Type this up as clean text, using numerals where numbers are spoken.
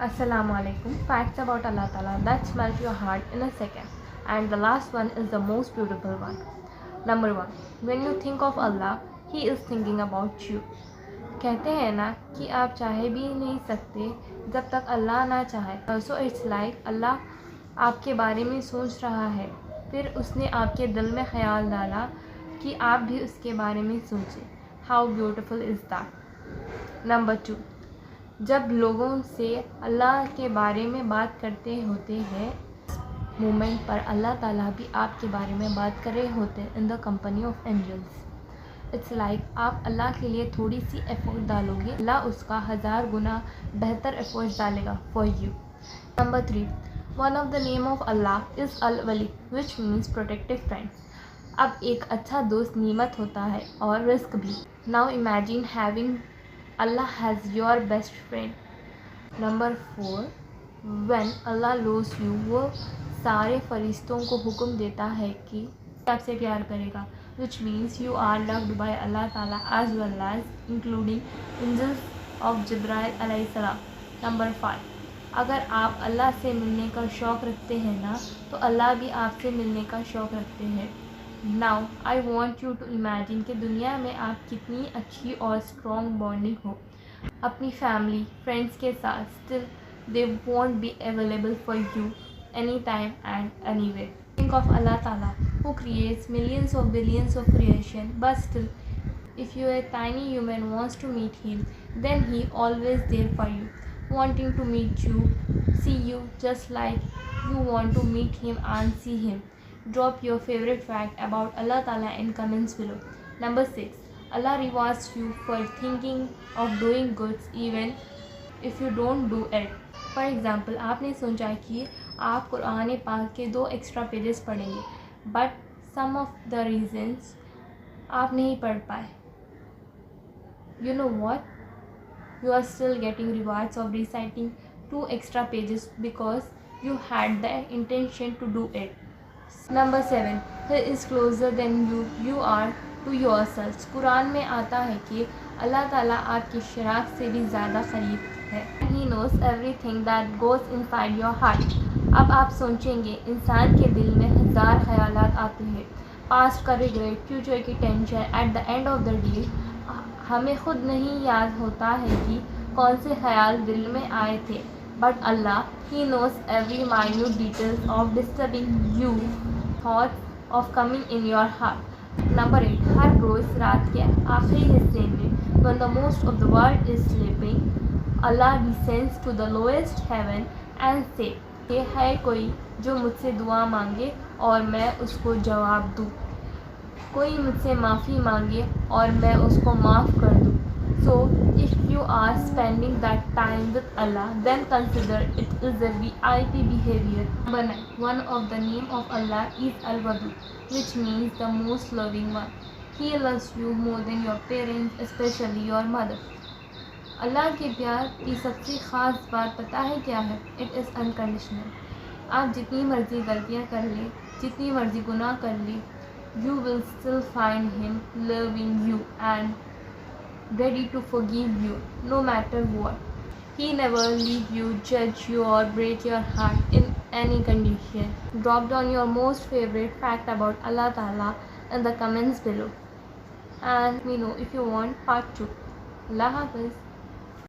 Assalamu alaikum. Facts about Allah Ta'ala that melt your heart in a second. And the last one is the most beautiful one. Number 1. When you think of Allah, He is thinking about you. कहते हैं ना कि आप चाहे भी नहीं सकते जब तक अल्लाह ना चाहे. So it's like अल्लाह आपके बारे में सोच रहा है. फिर उसने आपके दिल में ख्याल डाला कि आप भी उसके बारे में सोचें. How beautiful is that? Number 2. जब लोगों से अल्लाह के बारे में बात करते होते हैं मोमेंट पर अल्लाह ताला भी आपके बारे में बात कर रहे होते हैं in the company of angels. It's like आप अल्लाह के लिए थोड़ी सी एफर्ट डालोगे, अल्लाह उसका 1000 गुना बेहतर एफर्ट डालेगा for you. Number 3. One of the name of Allah is अल वली विच मीन्स प्रोटेक्टिव फ्रेंड. अब एक अच्छा दोस्त नीमत होता है और रिस्क भी. Now imagine having Allah has your best friend. Number 4. When Allah loves you, वो सारे फरिश्तों को हुक्म देता है कि आपसे प्यार करेगा, which means you are loved by Allah Ta'ala as well as including angels of Jibreel alayhi salam. Number 5. अगर आप अल्लाह से मिलने का शौक़ रखते हैं ना, तो अल्लाह भी आपसे मिलने का शौक़ रखते हैं. Now I want you to imagine कि दुनिया में आप कितनी अच्छी और स्ट्रॉन्ग बॉन्डिंग हो अपनी फैमिली फ्रेंड्स के साथ. Still they want be available for you any time and any way. Think of अल्लाह ताला who creates millions of billions of creation, but still if you a tiny human wants to meet him then he always there for you, wanting to meet you, see you just like you want to meet him and see him. Drop your favorite fact about Allah Ta'ala in comments below. Number 6. Allah rewards you for thinking of doing goods even if you don't do it. For example, आपने सोचा कि आप कुरान पाक के 2 extra pages पढ़ेंगे, but some of the reasons आप नहीं पढ़ पाए. You know what? You are still getting rewards of reciting 2 extra pages because you had the intention to do it. Number 7. He is closer than you are to yourselves. Quran में आता है कि अल्लाह ताला आपकी शराक से भी ज़्यादा करीब है. He knows everything that goes inside your heart. अब आप सोचेंगे इंसान के दिल में 1000 ख्यालात आते हैं. पास्ट का रिग्रेट, फ्यूचर की tension. At the end of the day हमें खुद नहीं याद होता है कि कौन से ख्याल दिल में आए थे, but Allah he knows every minute details of disturbing you thoughts of coming in your heart. Number 8. हर रोज़ रात के आखिरी हिस्से में when the most of the world is sleeping, Allah descends to the lowest heaven and say कि है कोई जो मुझसे दुआ मांगे और मैं उसको जवाब दूँ, कोई मुझसे माफ़ी मांगे और मैं उसको माफ़ कर दूँ. So if you are spending that time with Allah, then consider it is a VIP behavior. Number 9. One of the name of Allah is Al-Wadud, which means the most loving one. He loves you more than your parents, especially your mother. अल्लाह के प्यार की सबसे ख़ास बात पता है क्या है? It is unconditional. आप जितनी मर्ज़ी गलतियाँ कर लें, जितनी मर्ज़ी गुनाह कर लें, you will still find him loving you and ready to forgive you no matter what. He never leave you, judge you or break your heart in any condition. Drop down your most favorite fact about Allah Ta'ala in the comments below and let me know if you want part 2. Allah Hafiz.